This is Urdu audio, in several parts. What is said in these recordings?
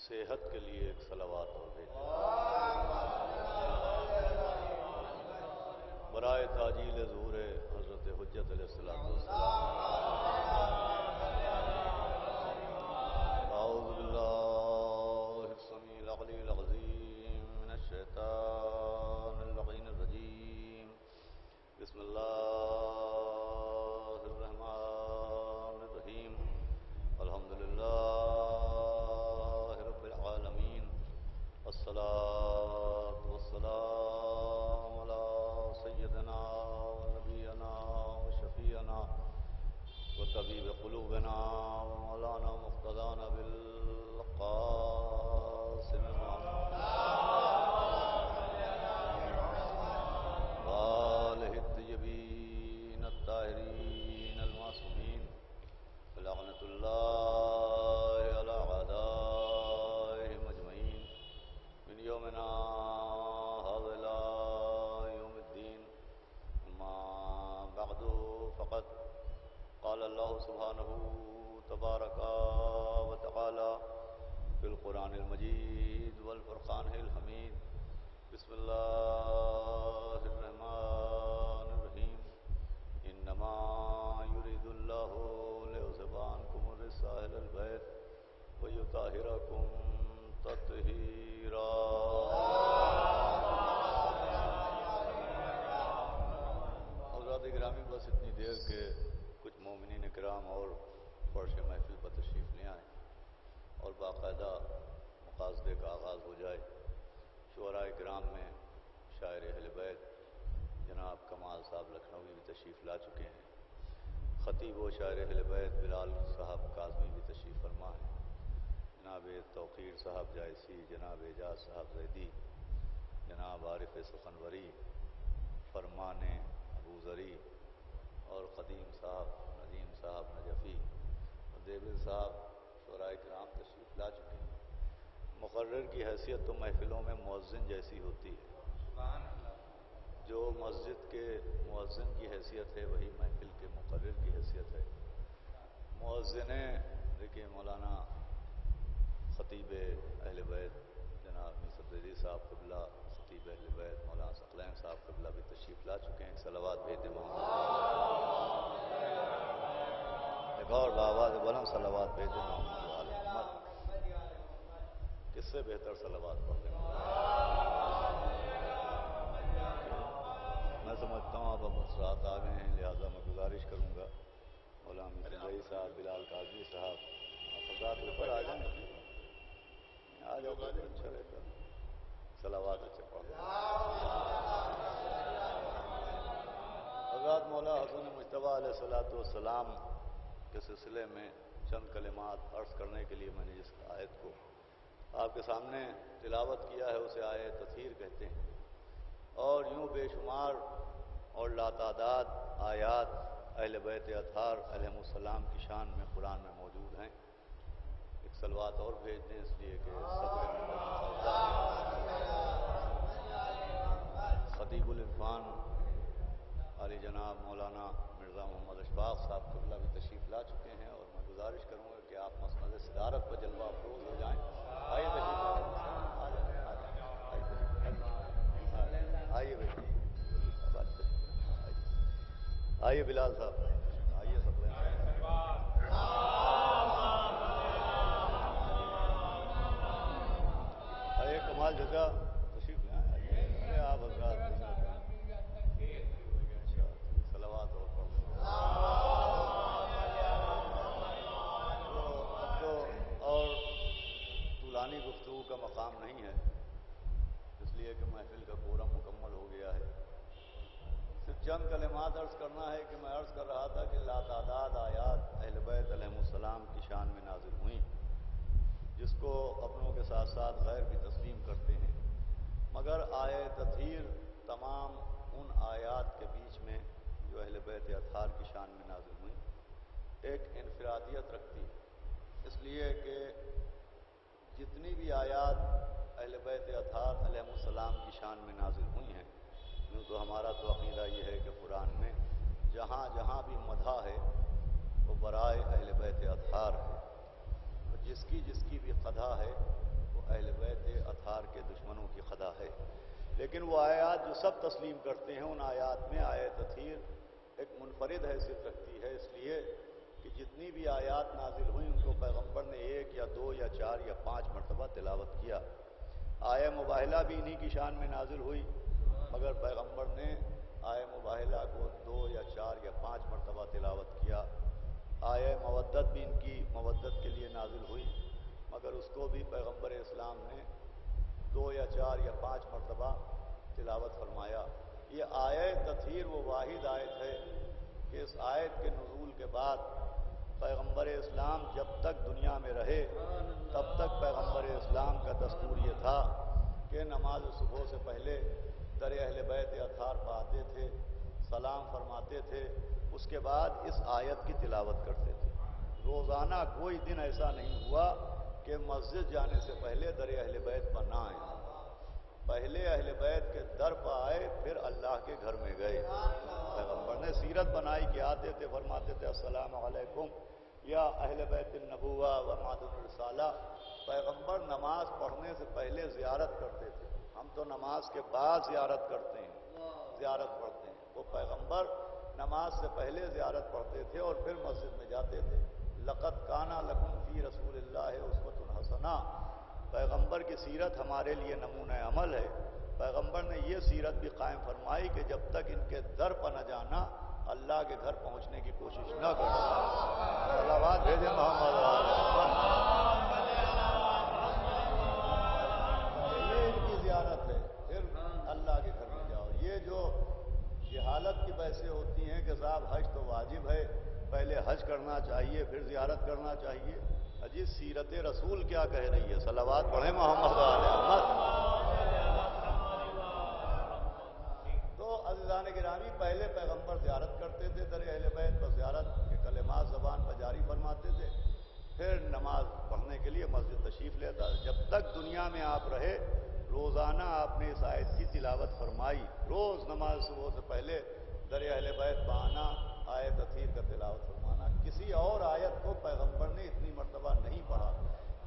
صحت کے لیے ایک صلوات اور بھیجیں برائے تاجیل ظہور حضرت حجت علیہ الصلوۃ والسلام. اعوذ باللہ السمیع العلیم العظیم من الشیطان اللعین الرجیم. بسم اللہ الرحمن الرحیم. الحمدللہ رب العالمین. الصلاۃ والسلام علی سیدنا و نبینا و شفیعنا و طبیب قلوبنا و مولانا مقتدانا بالقاسم محمد وآلہ الطیبین الطاہرین المعصومین. لعنت اللہ علی اعدائہم اجمعین من یومنا ھذا الی یوم الدین. اما بعد فقد قال اللہ سبحانہ تبارک و تعالی فی القرآن المجید والفرقان الحمید. بسم اللہ الرحمن الرحیم. انما یرید اللہ لیذھب عنکم الرجس اہل البیت ویطہرکم تطہیرا. حضرات گرامی، بس اتنی دیر کے کچھ مومنین کرام اور فرش محفل پر تشریف لے آئیں اور باقاعدہ مقاصدے کا آغاز ہو جائے. شعراء کرام میں شاعر اہل بیت جناب کمال صاحب لکھنوی بھی تشریف لا چکے ہیں. خطیب و شاعر اہل بیت بلال صاحب کاظمی بھی تشریف فرما ہیں. جناب توقیر صاحب جائسی، جناب اعجاز صاحب زیدی، جناب عارف سخنوری، فرمان ابوذری اور قدیم صاحب، ندیم صاحب نجفی اور دیوبند صاحب شعراء کرام تشریف لا چکے ہیں. مقرر کی حیثیت تو محفلوں میں مؤذن جیسی ہوتی ہے. جو مسجد کے مؤذن کی حیثیت ہے وہی محفل کے مقرر کی حیثیت ہے. مؤذن دیکھیے مولانا خطیب اہل بیت جناب میسر زیدی صاحب قبلہ، خطیب اہل بیت مولانا ثقلین صاحب قبلہ بھی تشریف لا چکے ہیں. صلوات بھیج دیں محمد. ایک اور بآواز بلند صلوات بھیج دیں محمد وآل محمد. کس سے بہتر صلوات پڑھ دیں. میں سمجھتا ہوں آپ اب رات آ گئے ہیں، لہٰذا میں گزارش کروں گا مولانا میسر زیدی صاحب، بلال کاظمی صاحب، آپ حضرات اوپر آ جائیں. آ جاؤ تو اچھا رہتا. صلوات اچھا پڑھ دیں. حضرات مولا حسن مجتبیٰ علیہ الصلوۃ والسلام کے سلسلے میں چند کلمات عرض کرنے کے لیے میں نے جس آیت کو آپ کے سامنے تلاوت کیا ہے اسے آیت تطہیر کہتے ہیں. اور یوں بے شمار اور لاتعداد آیات اہل بیت اطہار علیہم السلام کی شان میں قرآن میں موجود ہیں. ایک صلوات اور بھیج دیں اس لیے کہ خطیب العرفان علی جناب مولانا مرزا محمد اشفاق صاحب قبلہ بھی تشریف لا چکے ہیں اور میں گزارش کروں گا کہ آپ مسند صدارت پر جلوہ افروز ہو جائیں. آئیے تشریف آئیے بھائی، آئیے بلال صاحب، آئیے سب. ارے کمال جگہ تشریف لے آئیے. ارے آپ حضرات صلوات اور پڑھ دیں. اب تو اور طولانی گفتگو کا مقام نہیں ہے اس لیے کہ محفل کا کورم مکمل ہو گیا ہے. صرف چند کلمات عرض کرنا ہے کہ میں عرض کر رہا تھا کہ لاتعداد آیات اہل بیت علیہم السلام کی شان میں نازل ہوئیں جس کو اپنوں کے ساتھ ساتھ غیر بھی تسلیم کرتے ہیں. مگر آیت تطہیر تمام ان آیات کے بیچ میں جو اہل بیت اطہار کی شان میں نازل ہوئیں ایک انفرادیت رکھتی ہے. اس لیے کہ جتنی بھی آیات اہل بیت اطہار علیہم السلام کی شان میں نازل ہوئی ہیں یوں تو ہمارا تو عقیدہ یہ ہے کہ قرآن میں جہاں جہاں بھی مدح ہے وہ برائے اہل بیت اطہار ہے. جس کی بھی قدح ہے لیکن وہ آیات جو سب تسلیم کرتے ہیں، ان آیات میں آیت تطہیر ایک منفرد حیثیت رکھتی ہے، اس لیے کہ جتنی بھی آیات نازل ہوئیں ان کو پیغمبر نے 1 یا 2 یا 4 یا 5 مرتبہ تلاوت کیا۔ آیہ مباہلہ بھی انہی کی شان میں نازل ہوئی، مگر پیغمبر نے آیہ مباہلہ کو 2 یا 4 یا 5 مرتبہ تلاوت کیا۔ آیہ مودت بھی ان کی مودت کے لیے نازل ہوئی، مگر اس کو بھی پیغمبر اسلام نے 2 یا 4 یا 5 مرتبہ تلاوت فرمایا۔ یہ آیہ تطہیر وہ واحد آیت ہے کہ اس آیت کے نزول کے بعد پیغمبر اسلام جب تک دنیا میں رہے تب تک پیغمبر اسلام کا دستور یہ تھا کہ نماز صبح سے پہلے در اہل بیت اطہار پڑھاتے تھے، سلام فرماتے تھے، اس کے بعد اس آیت کی تلاوت کرتے تھے۔ روزانہ کوئی دن ایسا نہیں ہوا کہ مسجد جانے سے پہلے در اہل بیت پر نہ آئے، پہلے اہل بیت کے در پر آئے پھر اللہ کے گھر میں گئے۔ پیغمبر نے سیرت بنائی کہ آتے تھے فرماتے تھے السلام علیکم یا اہل بیت النبوہ و معدن الرسالہ۔ پیغمبر نماز پڑھنے سے پہلے زیارت کرتے تھے، ہم تو نماز کے بعد زیارت کرتے ہیں، زیارت پڑھتے ہیں، وہ پیغمبر نماز سے پہلے زیارت پڑھتے تھے اور پھر مسجد میں جاتے تھے۔ لقد کان لکم فی رسول اللہ اسوۃ حسنہ، پیغمبر کی سیرت ہمارے لیے نمونہ عمل ہے۔ پیغمبر نے یہ سیرت بھی قائم فرمائی کہ جب تک ان کے در پر نہ جانا اللہ کے گھر پہنچنے کی کوشش نہ کرنا۔ صلوات بھیجیں محمد یہ ان کی زیارت ہے، پھر اللہ کے گھر میں جاؤ۔ یہ جو جہالت کی بحثیں ہوتی ہیں کہ صاحب حج تو واجب ہے، پہلے حج کرنا چاہیے پھر زیارت کرنا چاہیے، اجی سیرت رسول کیا کہہ رہی ہے؟ صلوات پڑھیں محمد احمد۔ تو عزیزان گرامی، پہلے پیغمبر زیارت کرتے تھے در اہل بیت، پر زیارت کے کلمات زبان پر جاری فرماتے تھے، پھر نماز پڑھنے کے لیے مسجد تشریف لیتا۔ جب تک دنیا میں آپ رہے روزانہ آپ نے اس آیت کی تلاوت فرمائی، روز نماز صبح سے پہلے در اہل بیت پر آنا، آیت تطہیر کا تلاوت فرمانا۔ کسی اور آیت کو پیغمبر نے اتنی مرتبہ نہیں پڑھا،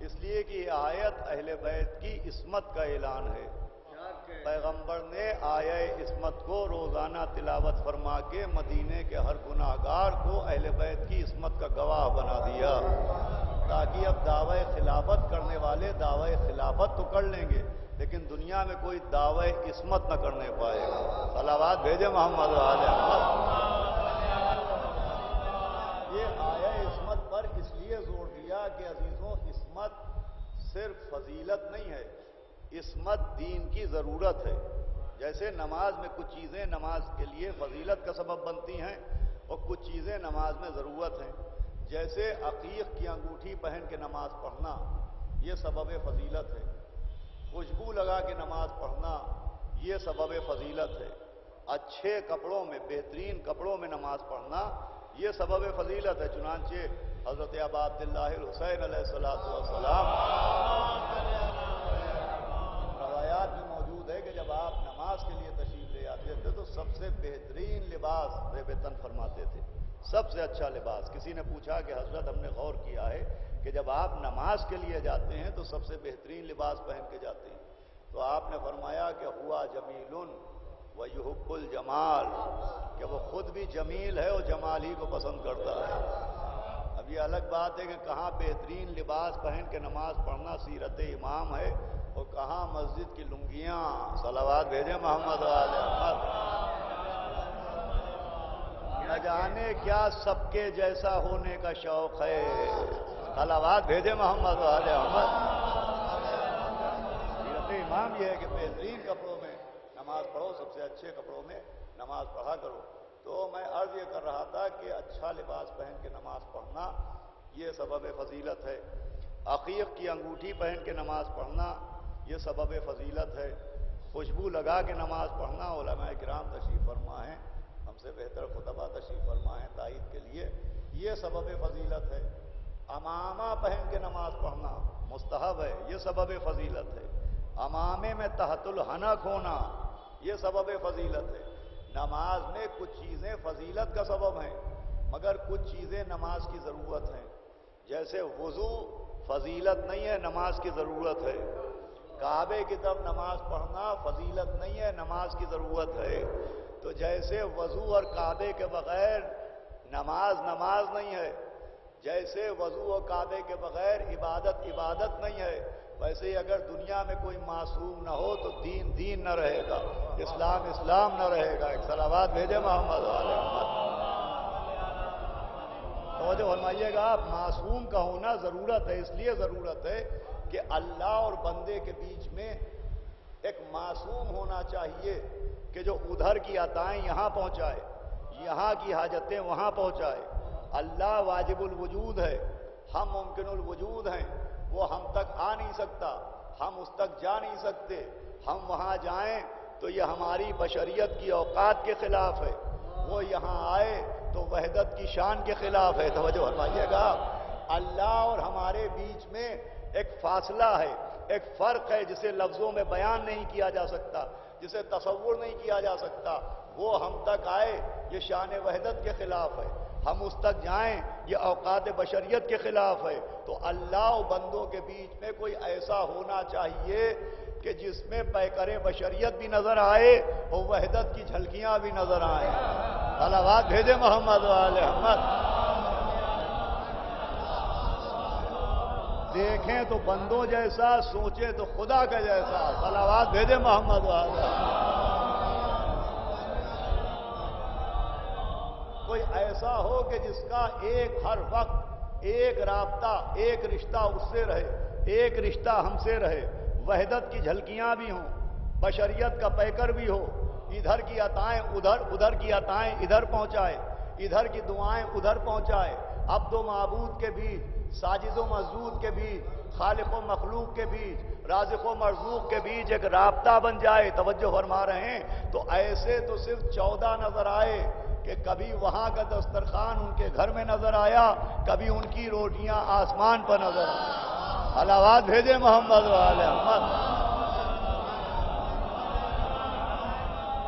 اس لیے کہ یہ آیت اہل بیت کی عصمت کا اعلان ہے۔ پیغمبر نے آیہ عصمت کو روزانہ تلاوت فرما کے مدینے کے ہر گناہ گار کو اہل بیت کی عصمت کا گواہ بنا دیا، تاکہ اب دعوی خلافت کرنے والے دعوی خلافت تو کر لیں گے لیکن دنیا میں کوئی دعوی عصمت نہ کرنے پائے گا۔ صلوات بھیجے محمد آل احمد۔ یہ آیہ عصمت پر اس لیے زور دیا کہ عزیزوں، عصمت صرف فضیلت نہیں ہے، عصمت دین کی ضرورت ہے۔ جیسے نماز میں کچھ چیزیں نماز کے لیے فضیلت کا سبب بنتی ہیں اور کچھ چیزیں نماز میں ضرورت ہیں، جیسے عقیق کی انگوٹھی پہن کے نماز پڑھنا یہ سبب فضیلت ہے، خوشبو لگا کے نماز پڑھنا یہ سبب فضیلت ہے، اچھے کپڑوں میں بہترین کپڑوں میں نماز پڑھنا یہ سبب فضیلت ہے۔ چنانچہ حضرت ابا عبداللہ الحسین علیہ السلام روایات میں موجود ہے کہ جب آپ نماز کے لیے تشریف لے آتے تھے تو سب سے بہترین لباس ریبتن فرماتے تھے، سب سے اچھا لباس۔ کسی نے پوچھا کہ حضرت ہم نے غور کیا ہے کہ جب آپ نماز کے لیے جاتے ہیں تو سب سے بہترین لباس پہن کے جاتے ہیں، تو آپ نے فرمایا کہ ہوا جمیل ویحب الجمال، کہ وہ خود بھی جمیل ہے اور جمال ہی کو پسند کرتا ہے۔ اب یہ الگ بات ہے کہ کہاں بہترین لباس پہن کے نماز پڑھنا سیرت امام ہے اور کہاں مسجد کی لنگیاں۔ صلوات بھیجیں محمد آل احمد۔ نہ جانے کیا سب کے جیسا ہونے کا شوق ہے، صلوات بھیجیں محمد آل احمد۔ سیرت امام یہ ہے کہ بہترین کپڑوں میں نماز پڑھو، سب سے اچھے کپڑوں میں نماز پڑھا کرو۔ تو میں عرض یہ کر رہا تھا کہ اچھا لباس پہن کے نماز پڑھنا یہ سبب فضیلت ہے، عقیق کی انگوٹھی پہن کے نماز پڑھنا یہ سبب فضیلت ہے، خوشبو لگا کے نماز پڑھنا علماء کرام تشریف فرما ہیں، ہم سے بہتر خطبہ تشریف فرما ہیں تائید کے لیے، یہ سبب فضیلت ہے، عمامہ پہن کے نماز پڑھنا مستحب ہے، یہ سبب فضیلت ہے، عمامے میں تحت الحنک ہونا یہ سبب فضیلت ہے۔ نماز میں کچھ چیزیں فضیلت کا سبب ہیں مگر کچھ چیزیں نماز کی ضرورت ہیں، جیسے وضو فضیلت نہیں ہے نماز کی ضرورت ہے، کعبے کی طرف نماز پڑھنا فضیلت نہیں ہے، نماز کی ضرورت ہے۔ تو جیسے وضو اور کعبے کے بغیر نماز نہیں ہے، جیسے وضو اور کعبے کے بغیر عبادت نہیں ہے، ویسے ہی اگر دنیا میں کوئی معصوم نہ ہو تو دین نہ رہے گا، اسلام نہ رہے گا۔ ایک صلوات بھیجے محمد والے محمد۔ توجہ فرمائیے گا، معصوم کا ہونا ضرورت ہے، اس لیے ضرورت ہے کہ اللہ اور بندے کے بیچ میں ایک معصوم ہونا چاہیے کہ جو ادھر کی عطائیں یہاں پہنچائے، یہاں کی حاجتیں وہاں پہنچائے۔ اللہ واجب الوجود ہے، ہم ممکن الوجود ہیں، وہ ہم تک آ نہیں سکتا، ہم اس تک جا نہیں سکتے، ہم وہاں جائیں تو یہ ہماری بشریت کی اوقات کے خلاف ہے، وہ یہاں آئے تو وحدت کی شان کے خلاف ہے۔ توجہ فرمائیے گا، اللہ اور ہمارے بیچ میں ایک فاصلہ ہے، ایک فرق ہے جسے لفظوں میں بیان نہیں کیا جا سکتا، جسے تصور نہیں کیا جا سکتا۔ وہ ہم تک آئے یہ شان وحدت کے خلاف ہے، ہم اس تک جائیں یہ اوقات بشریت کے خلاف ہے۔ تو اللہ و بندوں کے بیچ میں کوئی ایسا ہونا چاہیے کہ جس میں پیکر بشریت بھی نظر آئے اور وحدت کی جھلکیاں بھی نظر آئیں۔ صلوات بھیجے محمد والے محمد۔ دیکھیں تو بندوں جیسا، سوچیں تو خدا کا جیسا۔ صلوات بھیجے محمد والے۔ کوئی ایسا ہو کہ جس کا ہر وقت ایک رابطہ، ایک رشتہ اس سے رہے، ایک رشتہ ہم سے رہے، وحدت کی جھلکیاں بھی ہوں، بشریت کا پیکر بھی ہو، ادھر کی عطائیں ادھر کی عطائیں ادھر پہنچائے، ادھر کی دعائیں ادھر پہنچائے، عبد و معبود کے بیچ، ساجد و مسجود کے بیچ، خالق و مخلوق کے بیچ، رازق و مرزوق کے بیچ ایک رابطہ بن جائے۔ توجہ فرما رہے ہیں؟ تو ایسے تو صرف 14 نظر آئے کہ کبھی وہاں کا دسترخوان ان کے گھر میں نظر آیا، کبھی ان کی روٹیاں آسمان پر نظر آئی۔ صلوات بھیجے محمد والے محمد۔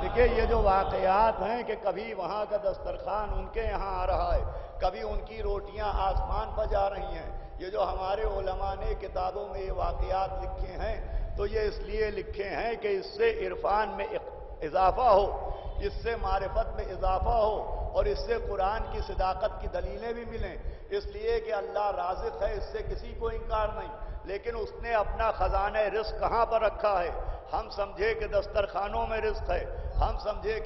دیکھیں یہ جو واقعات ہیں کہ کبھی وہاں کا دسترخوان ان کے یہاں آ رہا ہے، کبھی ان کی روٹیاں آسمان پر جا رہی ہیں، یہ جو ہمارے علماء نے کتابوں میں یہ واقعات لکھے ہیں تو یہ اس لیے لکھے ہیں کہ اس سے عرفان میں اضافہ ہو، اس سے معرفت میں اضافہ ہو، اور اس سے قرآن کی صداقت کی دلیلیں بھی ملیں۔ اس لیے کہ اللہ رازق ہے، اس سے کسی کو انکار نہیں، لیکن اس نے اپنا خزانہ رزق کہاں پر رکھا ہے؟ ہم سمجھے کہ دسترخوانوں میں رزق ہے، ہم سمجھے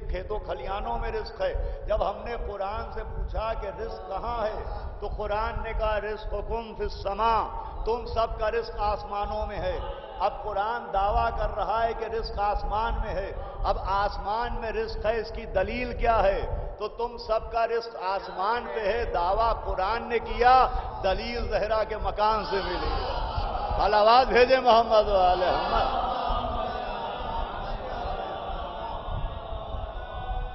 کھیتوں کھلیانوں میں رزق ہے۔ جب ہم نے قرآن سے پوچھا کہ رزق کہاں ہے تو قرآن نے کہا رزقکم فی السماء، تم سب کا رزق آسمانوں میں ہے۔ اب قرآن دعویٰ کر رہا ہے کہ رزق آسمان میں ہے، اب آسمان میں رزق ہے، اس کی دلیل کیا ہے؟ تو تم سب کا رزق آسمان پہ ہے، دعویٰ قرآن نے کیا، دلیل زہرا کے مکان سے ملی۔ صلوات بھیجے محمد والے محمد۔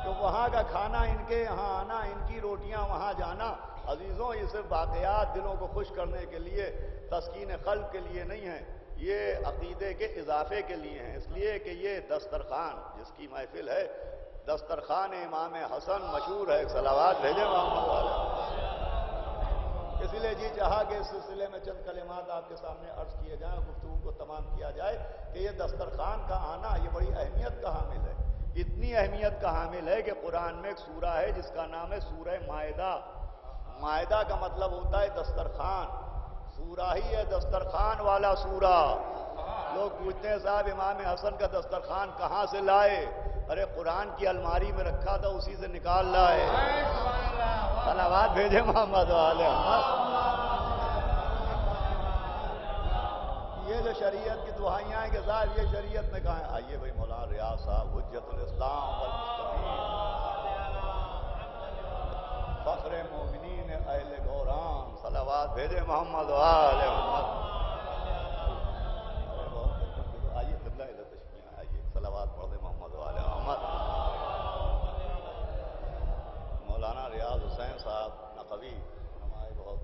تو وہاں کا کھانا ان کے یہاں آنا، ان کی روٹیاں وہاں جانا، عزیزوں یہ صرف واقعات دلوں کو خوش کرنے کے لیے، تسکین قلب کے لیے نہیں ہیں، یہ عقیدے کے اضافے کے لیے ہیں۔ اس لیے کہ یہ دسترخوان جس کی محفل ہے، دسترخوان امام حسن مشہور ہے۔ صلوات بھیجے محمد والے۔ اسی لیے جی چاہا کہ اس سلسلے میں چند کلمات آپ کے سامنے عرض کیے جائیں، گفتگو کو تمام کیا جائے کہ یہ دسترخوان کا آنا یہ بڑی اہمیت کا حامل ہے، اتنی اہمیت کا حامل ہے کہ قرآن میں ایک سورہ ہے جس کا نام ہے سورہ مائدہ۔ مائدہ کا مطلب ہوتا ہے دسترخوان، سورہ ہی ہے دسترخوان والا سورہ۔ لوگ پوچھتے ہیں صاحب امام حسن کا دسترخوان کہاں سے لائے؟ ارے قرآن کی الماری میں رکھا تھا، اسی سے نکال لائے۔ صلوات بھیجے محمد والے محمد۔ یہ جو شریعت کی دعائیاں ہیں کہ صاحب یہ شریعت میں کہاں ہے؟ آئیے بھائی مولانا ریاض صاحب حجت الاسلام والمسلمین، فخر مومنین اہل گوران، صلوات بھیجے محمد والے محمد۔ آئیے قبلہ ادھر تشریف لائیں، آئیے صلوات پڑھ دیں محمد والے محمد۔ مولانا ریاض حسین صاحب نقوی ہمارے بہت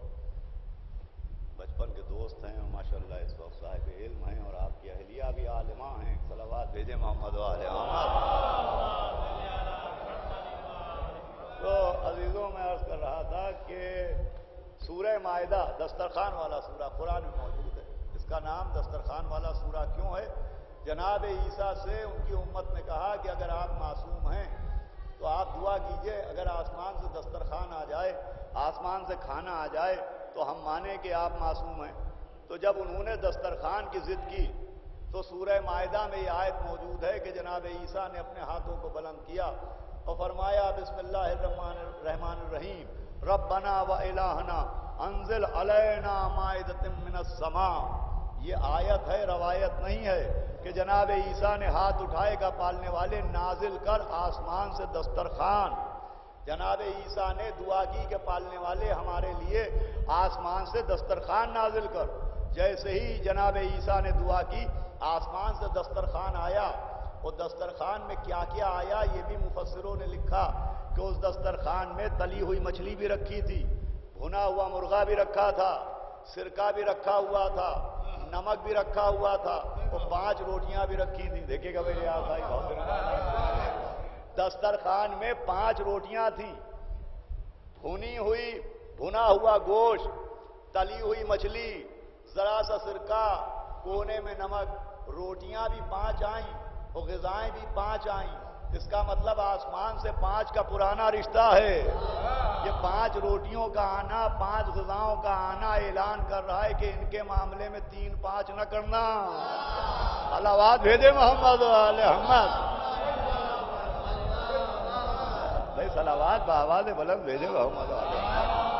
بچپن کے دوست ہیں، اور ماشاءاللہ اس وقت صاحب علم ہیں، اور آپ کی اہلیہ بھی عالمہ ہیں۔ صلوات بھیجے محمد والے محمد۔ تو عزیزوں میں عرض کر رہا تھا کہ سورہ مائدہ دسترخوان والا سورہ قرآن میں موجود ہے، اس اس کا نام دسترخوان والا سورہ کیوں ہے؟ جناب عیسیٰ سے ان کی امت نے کہا کہ اگر آپ معصوم ہیں تو آپ دعا کیجئے، اگر آسمان سے دسترخوان آ جائے، آسمان سے کھانا آ جائے تو ہم مانیں کہ آپ معصوم ہیں۔ تو جب انہوں نے دسترخوان کی ضد کی تو سورہ مائدہ میں یہ آیت موجود ہے کہ جناب عیسیٰ نے اپنے ہاتھوں کو بلند کیا اور فرمایا بسم اللہ الرحمن الرحیم ربنا و الہنا انزل علینا مائدۃ من السماء۔ یہ آیت ہے، روایت نہیں ہے کہ جناب عیسیٰ نے ہاتھ اٹھائے گا پالنے والے نازل کر آسمان سے دسترخوان۔ جناب عیسیٰ نے دعا کی کہ پالنے والے ہمارے لیے آسمان سے دسترخوان نازل کر۔ جیسے ہی جناب عیسیٰ نے دعا کی آسمان سے دسترخوان آیا، اور دسترخوان میں کیا کیا آیا یہ بھی مفسروں نے لکھا کہ اس دسترخوان میں تلی ہوئی مچھلی بھی رکھی تھی، بھنا ہوا مرغا بھی رکھا تھا، سرکہ بھی رکھا ہوا تھا، نمک بھی رکھا ہوا تھا، اور 5 روٹیاں بھی رکھی تھیں۔ دیکھیے گا میرے آقا بہت دسترخوان میں 5 روٹیاں تھیں، بھنی ہوئی بھنا ہوا گوشت، تلی ہوئی مچھلی، ذرا سا سرکہ، کونے میں نمک، روٹیاں بھی 5 آئیں اور غذائیں بھی 5 آئیں۔ اس کا مطلب آسمان سے 5 کا پرانا رشتہ ہے۔ یہ 5 روٹیوں کا آنا، 5 غذاؤں کا آنا اعلان کر رہا ہے کہ ان کے معاملے میں 3-5 نہ کرنا۔ صلوات بھیجے محمد علیہ محمد، بھائی صلوات بآواز بلند بھیجے محمد علیہ محمد۔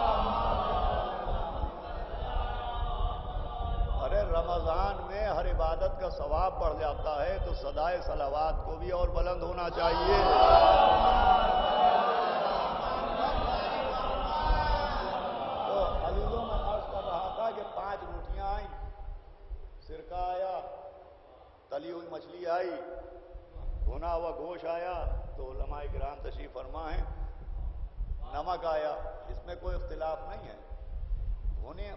ارے رمضان میں ہر عبادت کا ثواب بڑھ جاتا ہے تو صدائے صلوات کو بھی اور بلند ہونا چاہیے۔ تو عزیزوں میں عرض کر رہا تھا کہ 5 روٹیاں آئیں، سرکہ آیا، تلی ہوئی مچھلی آئی، بھنا ہوا گوشت آیا، تو علماء کرام تشریف فرما ہیں، نمک آیا، اس میں کوئی اختلاف نہیں ہے۔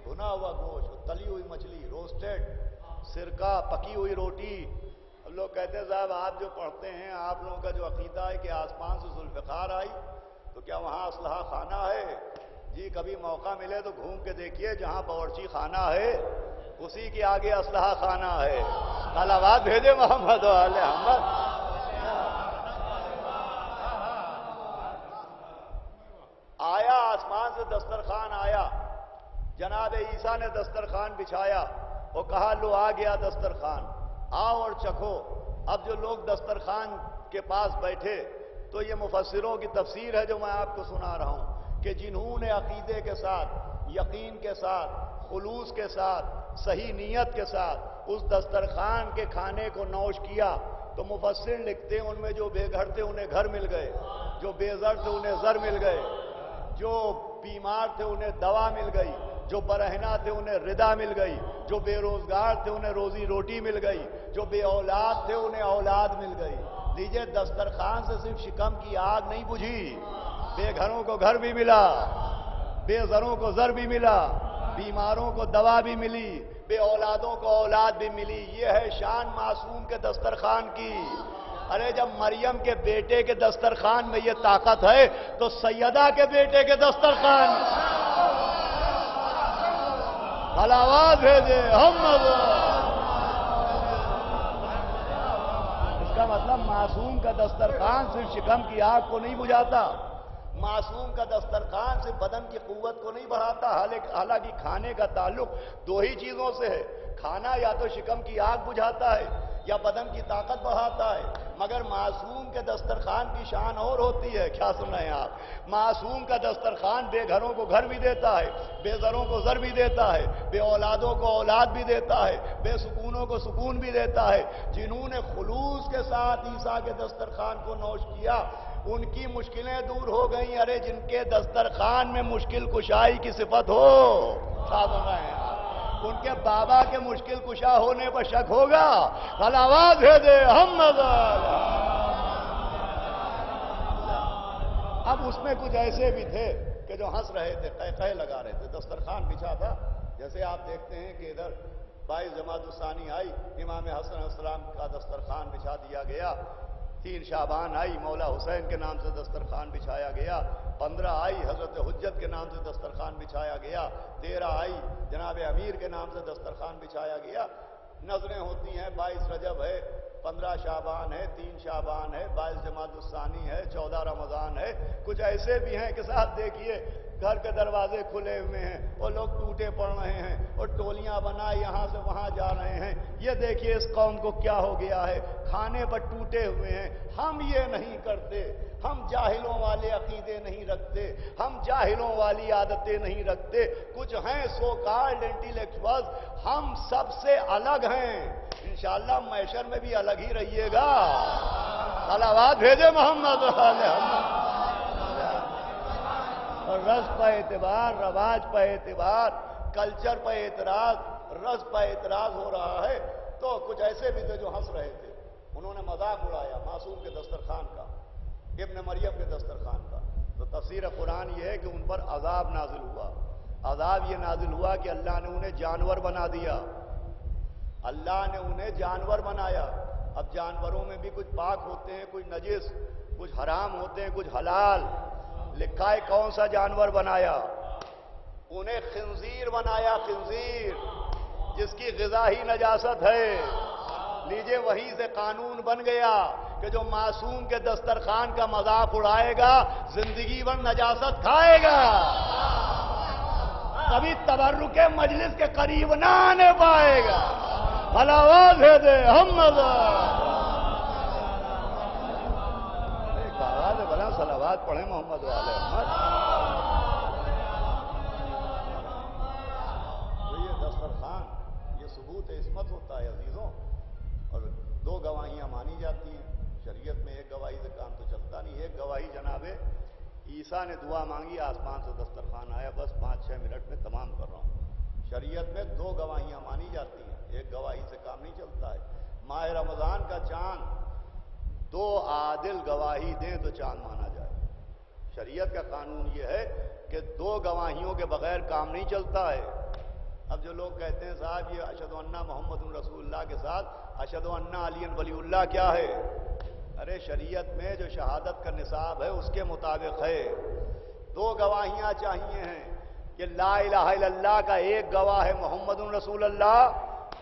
بھنا ہوا گوشت، تلی ہوئی مچھلی، روسٹڈ، سرکہ، پکی ہوئی روٹی۔ لوگ کہتے ہیں صاحب آپ جو پڑھتے ہیں، آپ لوگوں کا جو عقیدہ ہے کہ آسمان سے ذوالفقار آئی تو کیا وہاں اسلحہ خانہ ہے؟ جی کبھی موقع ملے تو گھوم کے دیکھیے، جہاں باورچی خانہ ہے اسی کے آگے اسلحہ خانہ ہے۔ صلوات بھیجے محمد علیہ محمد۔ آیا آسمان سے دسترخوان آیا، جناب عیسیٰ نے دسترخوان بچھایا اور کہا لو آ گیا دسترخوان، آؤ اور چکھو۔ اب جو لوگ دسترخوان کے پاس بیٹھے تو یہ مفسروں کی تفسیر ہے جو میں آپ کو سنا رہا ہوں کہ جنہوں نے عقیدے کے ساتھ، یقین کے ساتھ، خلوص کے ساتھ، صحیح نیت کے ساتھ اس دسترخوان کے کھانے کو نوش کیا تو مفسر لکھتے ہیں ان میں جو بے گھر تھے انہیں گھر مل گئے، جو بے زر تھے انہیں زر مل گئے، جو بیمار تھے انہیں دوا مل گئی، جو برہنہ تھے انہیں ردا مل گئی، جو بے روزگار تھے انہیں روزی روٹی مل گئی، جو بے اولاد تھے انہیں اولاد مل گئی۔ لیجئے دسترخوان سے صرف شکم کی آگ نہیں بجھی، بے گھروں کو گھر بھی ملا، بے زروں کو زر بھی ملا، بیماروں کو دوا بھی ملی، بے اولادوں کو اولاد بھی ملی۔ یہ ہے شان معصوم کے دسترخوان کی۔ ارے جب مریم کے بیٹے کے دسترخوان میں یہ طاقت ہے تو سیدہ کے بیٹے کے دسترخوان صلوات بھیجے محمد۔ اس کا مطلب معصوم کا دسترخوان صرف شکم کی آگ کو نہیں بجھاتا، معصوم کا دسترخوان صرف بدن کی قوت کو نہیں بڑھاتا، حالانکہ کھانے کا تعلق 2 ہی چیزوں سے ہے، کھانا یا تو شکم کی آگ بجھاتا ہے یا بدن کی طاقت بڑھاتا ہے، مگر معصوم کے دسترخوان کی شان اور ہوتی ہے۔ کیا سن رہے ہیں آپ؟ معصوم کا دسترخوان بے گھروں کو گھر بھی دیتا ہے، بے زروں کو زر بھی دیتا ہے، بے اولادوں کو اولاد بھی دیتا ہے، بے سکونوں کو سکون بھی دیتا ہے۔ جنہوں نے خلوص کے ساتھ عیسیٰ کے دسترخوان کو نوش کیا ان کی مشکلیں دور ہو گئیں۔ ارے جن کے دسترخوان میں مشکل کشائی کی صفت ہو، کیا سن رہے ہیں آپ؟ ان کے بابا کے مشکل کشا ہونے پر شک ہوگا؟ صلوات بھیجے محمد۔ اب اس میں کچھ ایسے بھی تھے کہ جو ہنس رہے تھے، قہقہے لگا رہے تھے۔ دسترخوان بچھا تھا، جیسے آپ دیکھتے ہیں کہ ادھر 22 جمادی الثانی آئی، امام حسن علیہ السلام کا دسترخوان بچھا دیا گیا۔ 3 شعبان آئی، مولا حسین کے نام سے دسترخوان بچھایا گیا۔ 15 آئی حضرت حجت کے نام سے دسترخوان بچھایا گیا، 13 آئی جناب امیر کے نام سے دسترخوان بچھایا گیا۔ نظریں ہوتی ہیں، 22 رجب ہے، 15 شعبان ہے، 3 شعبان ہے، 22 جمادی الثانی ہے، 14 رمضان ہے۔ کچھ ایسے بھی ہیں کہ صاحب دیکھیے گھر کے دروازے کھلے ہوئے ہیں اور لوگ ٹوٹے پڑ رہے ہیں اور ٹولیاں بنائے یہاں سے وہاں جا رہے ہیں۔ یہ دیکھیے اس قوم کو کیا ہو گیا ہے، کھانے پر ٹوٹے ہوئے ہیں۔ ہم یہ نہیں کرتے، ہم جاہلوں والے عقیدے نہیں رکھتے، ہم جاہلوں والی عادتیں نہیں رکھتے۔ کچھ ہیں سو کالڈ انٹیلیکچوئلز، ہم سب سے الگ ہیں۔ انشاءاللہ محشر میں بھی الگ ہی رہیے گا۔ صلوات بھیجے محمد علیہ وسلم۔ اور رسم پہ اعتبار، رواج پہ اعتبار، کلچر پہ اعتراض، رسم پہ اعتراض ہو رہا ہے۔ تو کچھ ایسے بھی تھے جو ہنس رہے تھے، انہوں نے مذاق اڑایا معصوم کے دسترخوان کا، ابن مریم کے دسترخوان کا۔ تو تفسیر قرآن یہ ہے کہ ان پر عذاب نازل ہوا۔ عذاب یہ نازل ہوا کہ اللہ نے انہیں جانور بنا دیا، اللہ نے انہیں جانور بنایا۔ اب جانوروں میں بھی کچھ پاک ہوتے ہیں، کچھ نجس، کچھ حرام ہوتے ہیں، کچھ حلال۔ لکھا ہے کون سا جانور بنایا؟ انہیں خنزیر بنایا، خنزیر جس کی غذا ہی نجاست ہے۔ لیجئے وہیں سے قانون بن گیا کہ جو معصوم کے دسترخوان کا مذاق اڑائے گا زندگی بھر نجاست کھائے گا، کبھی تبرک مجلس کے قریب نہ آنے پائے گا۔ حلاوت ہے دے محمد بلا صلوات پڑھیں محمد والے محمد۔ تو یہ دسترخوان یہ ثبوت عصمت ہوتا ہے عزیزوں، اور 2 گواہیاں مانی جاتی ہیں شریعت میں۔ ایک گواہی سے کام تو چلتا نہیں۔ ایک گواہی جناب عیسیٰ نے دعا مانگی، آسمان سے دسترخوان آیا، بس 5-6 منٹ میں تمام کر رہا ہوں۔ شریعت میں 2 گواہیاں مانی جاتی ہیں، ایک گواہی سے کام نہیں چلتا ہے۔ ماہ رمضان کا چاند 2 عادل گواہی دیں تو چاند مانا جائے۔ شریعت کا قانون یہ ہے کہ 2 گواہیوں کے بغیر کام نہیں چلتا ہے۔ اب جو لوگ کہتے ہیں صاحب یہ اشہد ان محمد رسول اللہ کے ساتھ اشہد ان علی ولی اللہ کیا ہے؟ ارے شریعت میں جو شہادت کا نصاب ہے اس کے مطابق ہے۔ 2 گواہیاں چاہیے ہیں کہ لا الہ الا اللہ کا ایک گواہ ہے محمد رسول اللہ،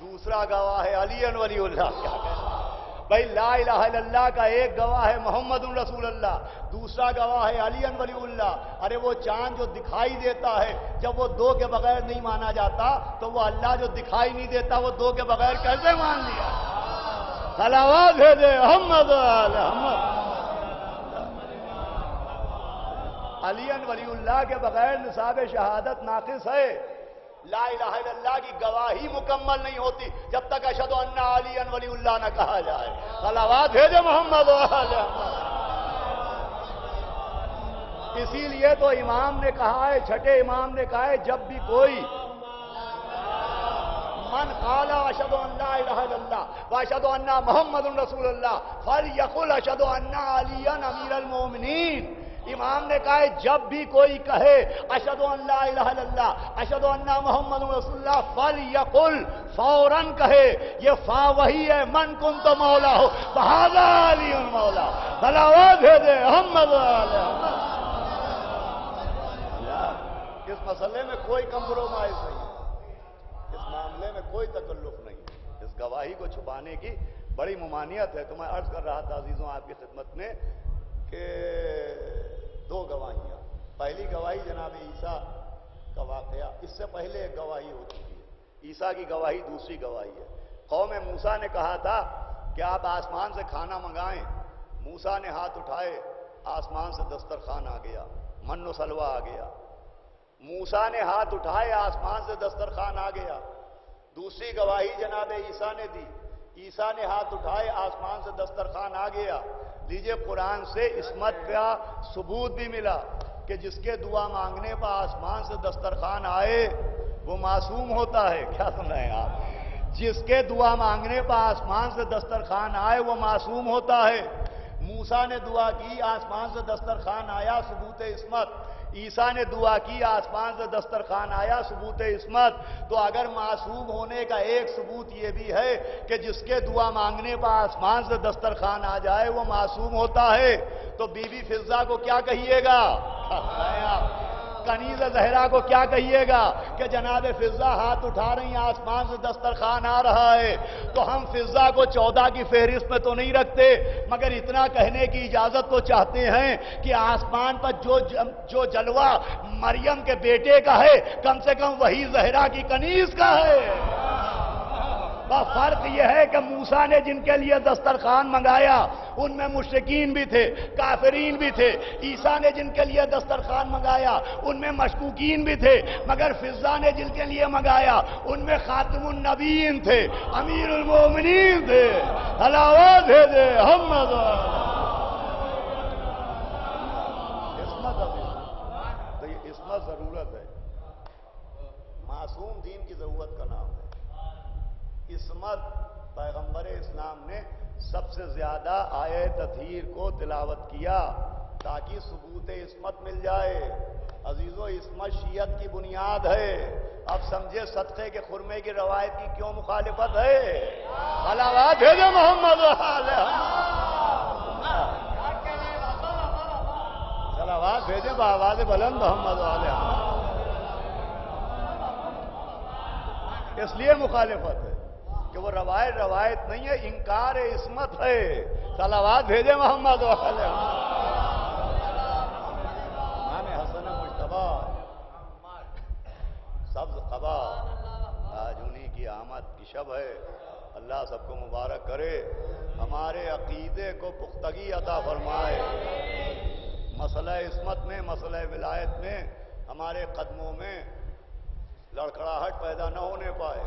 دوسرا گواہ ہے علی ولی اللہ۔ کیا کہنا بھائی، لا الہ الا اللہ کا ایک گواہ ہے محمد رسول اللہ، دوسرا گواہ ہے علی ولی اللہ۔ ارے وہ چاند جو دکھائی دیتا ہے جب وہ 2 کے بغیر نہیں مانا جاتا تو وہ اللہ جو دکھائی نہیں دیتا وہ 2 کے بغیر کیسے مان لیا؟ صلوات بھیجے محمد محمد۔ علی ولی اللہ کے بغیر نصاب شہادت ناقص ہے۔ لا الہ الا اللہ کی گواہی مکمل نہیں ہوتی جب تک اشہد ان علی ولی اللہ نہ کہا جائے۔ صلوات بھیجے محمد محمد۔ اسی لیے تو امام نے کہا ہے، چھٹے امام نے کہا ہے، جب بھی کوئی من قال اشہد ان لا الہ الا اللہ واشہد ان محمد رسول اللہ فلیقل اشہد ان علی امیر المومنین۔ امام نے کہا ہے جب بھی کوئی کہے اشہد ان لا الہ الا اللہ اشہد ان محمد رسول اللہ فلیقل، فوراً کہے یہ فا وہی ہے من کنت مولا ہو فہذا علی مولا۔ صلوات بھیجے محمد علیہ وسلم۔ اس مسئلے میں کوئی کمپرومائز نہیں ہے، اس معاملے میں کوئی تکلف نہیں ہے۔ اس گواہی کو چھپانے کی بڑی ممانعت ہے۔ تو میں عرض کر رہا تھا عزیزوں آپ کی خدمت میں کہ 2 گواہیاں، پہلی گواہی جناب عیسیٰ کا واقعہ، اس سے پہلے ایک گواہی ہو چکی ہے، عیسیٰ کی گواہی دوسری گواہی ہے۔ قوم موسیٰ نے کہا تھا کہ آپ آسمان سے کھانا منگائیں، موسیٰ نے ہاتھ اٹھائے، آسمان سے دسترخوان آ گیا، من و سلوہ آ گیا۔ موسیٰ نے ہاتھ اٹھائے، آسمان سے دسترخوان آ گیا۔ دوسری گواہی جناب عیسیٰ نے دی، عیسیٰ نے ہاتھ اٹھائے، آسمان سے دسترخوان آ گیا۔ لیجئے قرآن سے عصمت کا ثبوت بھی ملا کہ جس کے دعا مانگنے پر آسمان سے دسترخوان آئے وہ معصوم ہوتا ہے۔ کیا سن رہے ہیں آپ؟ جس کے دعا مانگنے پر آسمان سے دسترخوان آئے وہ معصوم ہوتا ہے۔ موسیٰ نے دعا کی، آسمان سے دسترخوان آیا، ثبوت عصمت۔ عیسیٰ نے دعا کی، آسمان سے دسترخوان آیا، ثبوت عصمت۔ تو اگر معصوم ہونے کا ایک ثبوت یہ بھی ہے کہ جس کے دعا مانگنے پر آسمان سے دسترخوان آ جائے وہ معصوم ہوتا ہے، تو بی بی فضہ کو کیا کہیے گا؟ کنیز زہرا کو کیا کہیے گا کہ جناب فضہ ہاتھ اٹھا رہی ہیں، آسمان سے دسترخوان آ رہا ہے، تو ہم فضہ کو 14 کی فہرست میں تو نہیں رکھتے، مگر اتنا کہنے کی اجازت تو چاہتے ہیں کہ آسمان پر جو جلوہ مریم کے بیٹے کا ہے، کم سے کم وہی زہرا کی کنیز کا ہے۔ بس فرق یہ ہے کہ موسیٰ نے جن کے لیے دسترخوان منگایا ان میں مشرکین بھی تھے، کافرین بھی تھے، عیسیٰ نے جن کے لیے دسترخوان منگایا ان میں مشکوکین بھی تھے، مگر فضہ نے جن کے لیے منگایا ان میں خاتم النبیین تھے، امیر المومنین تھے۔ حلاوت ہے دے محمد عصمت تو یہ عصمت ضرورت ہے، معصوم دین کی ضرورت کا نام ہے۔ عصمت پیغمبر اسلام نے سب سے زیادہ آیے تطہیر کو تلاوت کیا تاکہ ثبوت عصمت مل جائے۔ عزیزو، عصمت شیعت کی بنیاد ہے۔ اب سمجھے صدقے کے خرمے کی روایت کی کیوں مخالفت ہے؟ صلوات بھیجے محمد صلوات بھیجے بآواز بلند محمد علیہ، اس لیے مخالفت ہے کہ وہ روایت نہیں ہے، انکار عصمت ہے۔ صلوات بھیجے محمد علیہ۔ امام حسن مجتبی سبز قبا، آج انہی کی آمد کی شب ہے، اللہ سب کو مبارک کرے، ہمارے عقیدے کو پختگی عطا فرمائے، مسئلہ عصمت میں، مسئلہ ولایت میں ہمارے قدموں میں لڑکڑاہٹ پیدا نہ ہونے پائے۔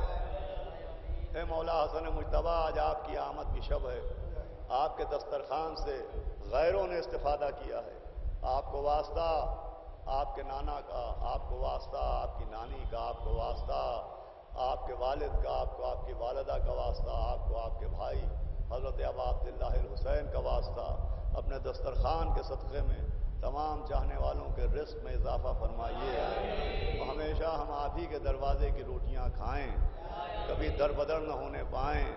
اے مولا حسن مجتبی، آج آپ کی آمد کی شب ہے، آپ کے دسترخوان سے غیروں نے استفادہ کیا ہے، آپ کو واسطہ آپ کے نانا کا، آپ کو واسطہ آپ کی نانی کا، آپ کو واسطہ آپ کے والد کا، آپ کو آپ کی والدہ کا واسطہ، آپ کو آپ کے بھائی حضرت ابا عبداللہ الحسین کا واسطہ، اپنے دسترخوان کے صدقے میں تمام چاہنے والوں کے رزق میں اضافہ فرمائیے، ہمیشہ ہم آپ ہی کے دروازے کی روٹیاں کھائیں، کبھی در بدر نہ ہونے پائیں،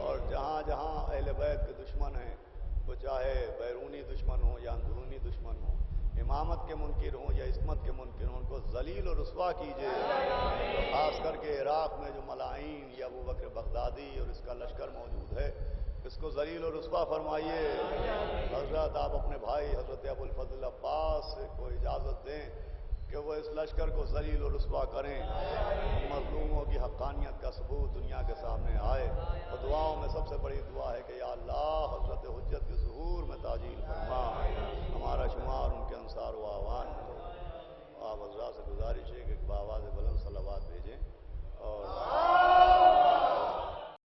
اور جہاں جہاں اہل بیت کے دشمن ہیں، وہ چاہے بیرونی دشمن ہوں یا اندرونی دشمن ہوں، امامت کے منکر ہوں یا عصمت کے منکر ہوں، ان کو ذلیل و رسوا کیجیے، خاص کر کے عراق میں جو ملاعین یا ابو بکر بغدادی اور اس کا لشکر موجود ہے، اس کو ذلیل و رسوا فرمائیے۔ حضرت آپ اپنے بھائی حضرت ابو الفضل عباس کو اجازت دیں کہ وہ اس لشکر کو ذلیل و رسوا کریں، مظلوموں کی حقانیت کا ثبوت دنیا کے سامنے آئے، اور دعاؤں میں سب سے بڑی